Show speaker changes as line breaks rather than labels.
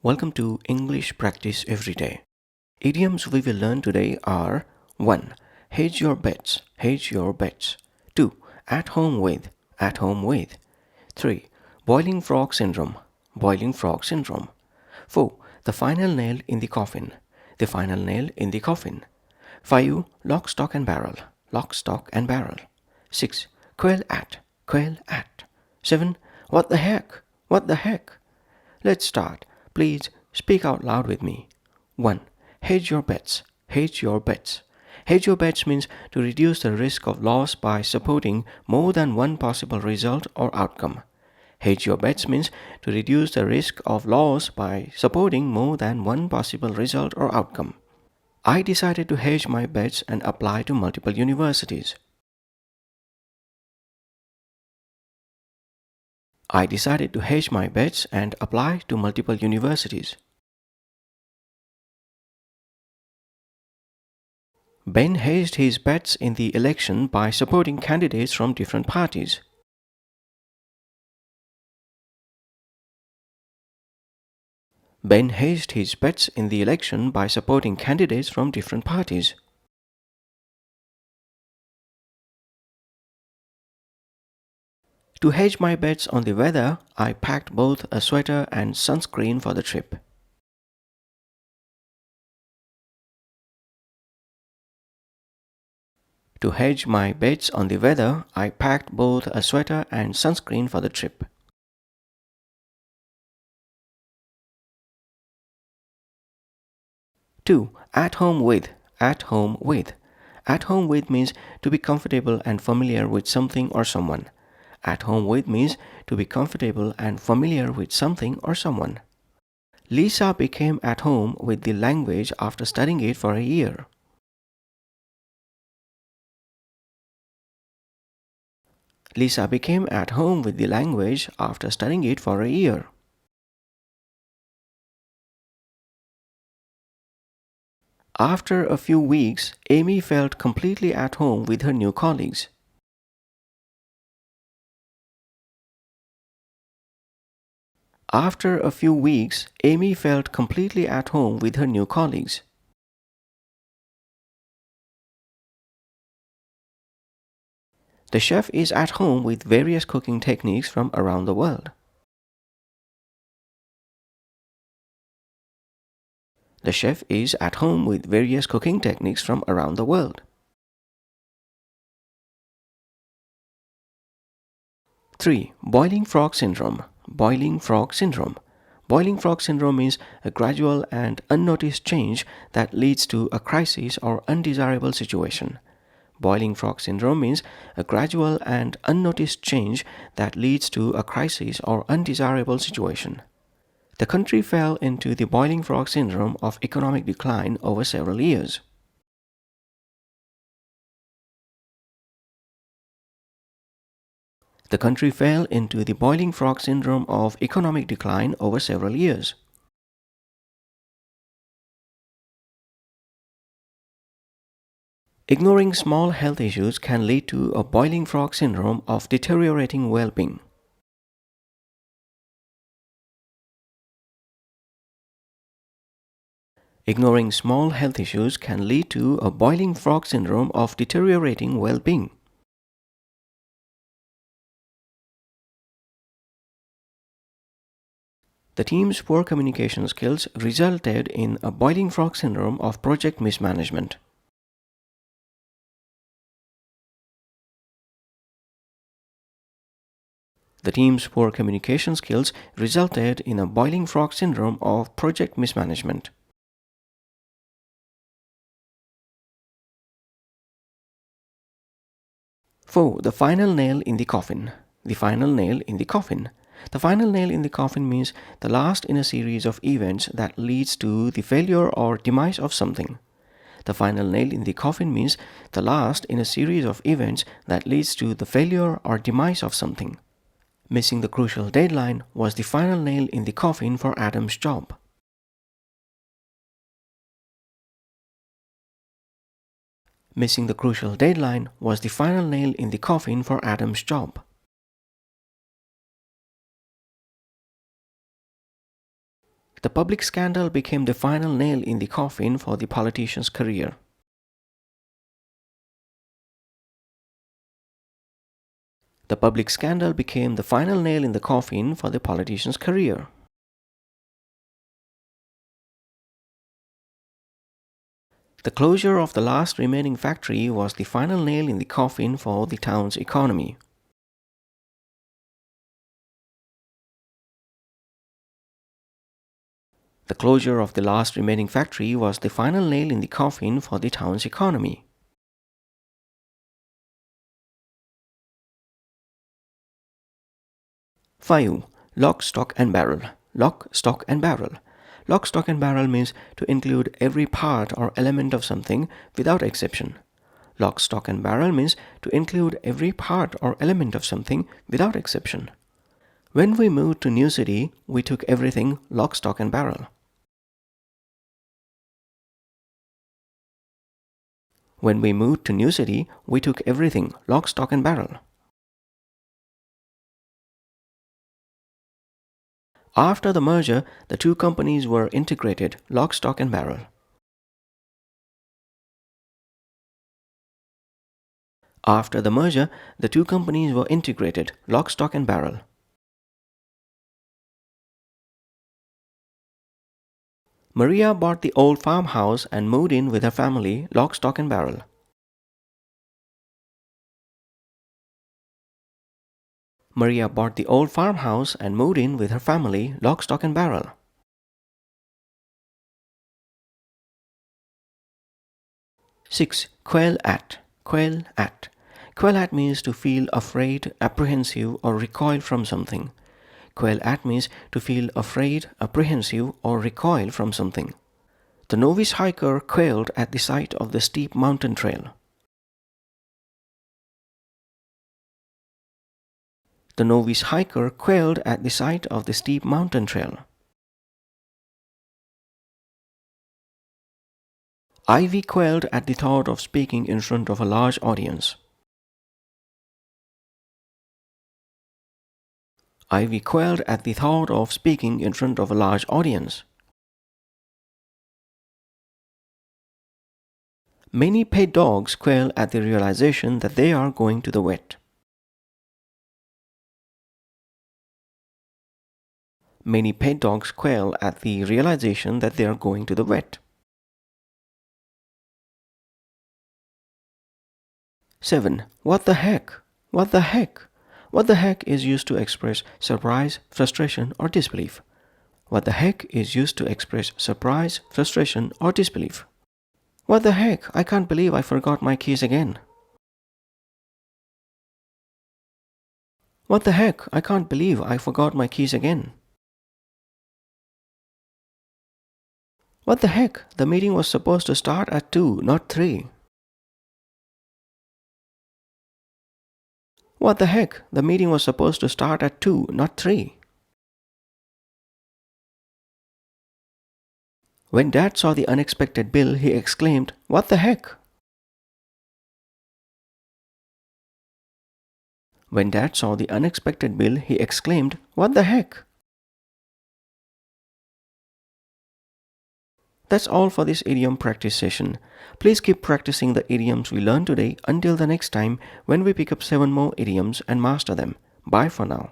Welcome to English Practice Everyday. Idioms we will learn today are 1. Hedge your bets, hedge your bets. 2. At home with, at home with. 3. Boiling frog syndrome, boiling frog syndrome. 4. The final nail in the coffin, the final nail in the coffin. 5. Lock, stock and barrel, lock, stock and barrel. 6. Quail at, quail at. 7. What the heck, what the heck. Let's start. Please speak out loud with me. 1. Hedge your bets. Hedge your bets. Hedge your bets means to reduce the risk of loss by supporting more than one possible result or outcome. Hedge your bets means to reduce the risk of loss by supporting more than one possible result or outcome. I decided to hedge my bets and apply to multiple universities. I decided to hedge my bets and apply to multiple universities. Ben hedged his bets in the election by supporting candidates from different parties. Ben hedged his bets in the election by supporting candidates from different parties. To hedge my bets on the weather, I packed both a sweater and sunscreen for the trip. To hedge my bets on the weather, I packed both a sweater and sunscreen for the trip. Two, at home with, at home with. At home with means to be comfortable and familiar with something or someone. At home with means to be comfortable and familiar with something or someone. Lisa became at home with the language after studying it for a year. Lisa became at home with the language after studying it for a year. After a few weeks, Amy felt completely at home with her new colleagues. After a few weeks, Amy felt completely at home with her new colleagues. The chef is at home with various cooking techniques from around the world. The chef is at home with various cooking techniques from around the world. 3. Boiling frog syndrome. Boiling frog syndrome. Boiling frog syndrome means a gradual and unnoticed change that leads to a crisis or undesirable situation. Boiling frog syndrome means a gradual and unnoticed change that leads to a crisis or undesirable situation. The country fell into the boiling frog syndrome of economic decline over several years. The country fell into the boiling frog syndrome of economic decline over several years. Ignoring small health issues can lead to a boiling frog syndrome of deteriorating well-being. Ignoring small health issues can lead to a boiling frog syndrome of deteriorating well-being. The team's poor communication skills resulted in a boiling frog syndrome of project mismanagement. The team's poor communication skills resulted in a boiling frog syndrome of project mismanagement. Four, the final nail in the coffin. The final nail in the coffin. The final nail in the coffin means the last in a series of events that leads to the failure or demise of something. The final nail in the coffin means the last in a series of events that leads to the failure or demise of something. Missing the crucial deadline was the final nail in the coffin for Adam's job. Missing the crucial deadline was the final nail in the coffin for Adam's job. The public scandal became the final nail in the coffin for the politician's career. The public scandal became the final nail in the coffin for the politician's career. The closure of the last remaining factory was the final nail in the coffin for the town's economy. The closure of the last remaining factory was the final nail in the coffin for the town's economy. Five. Lock, stock and barrel. Lock, stock and barrel. Lock, stock and barrel means to include every part or element of something without exception. Lock, stock and barrel means to include every part or element of something without exception. When we moved to new city, we took everything lock, stock and barrel. When we moved to new city, we took everything lock, stock and barrel. After the merger, the two companies were integrated lock, stock and barrel. After the merger, the two companies were integrated lock, stock and barrel. Maria bought the old farmhouse and moved in with her family lock, stock and barrel. Maria bought the old farmhouse and moved in with her family lock, stock and barrel. Six. Quail at. Quail at. Quail at means to feel afraid, apprehensive or recoil from something. Quail at means to feel afraid, apprehensive or recoil from something. The novice hiker quailed at the sight of the steep mountain trail. The novice hiker quailed at the sight of the steep mountain trail. Ivy quailed at the thought of speaking in front of a large audience. Ivy quailed at the thought of speaking in front of a large audience. Many pet dogs quail at the realization that they are going to the vet. Many pet dogs quail at the realization that they are going to the vet. 7. What the heck? What the heck? What the heck is used to express surprise, frustration, or disbelief. What the heck is used to express surprise, frustration, or disbelief. What the heck? I can't believe I forgot my keys again. What the heck? I can't believe I forgot my keys again. What the heck? The meeting was supposed to start at 2, not 3. What the heck? The meeting was supposed to start at 2, not 3. When Dad saw the unexpected bill, he exclaimed, "What the heck?" When Dad saw the unexpected bill, he exclaimed, "What the heck?" That's all for this idiom practice session. Please keep practicing the idioms we learned today until the next time when we pick up 7 more idioms and master them. Bye for now.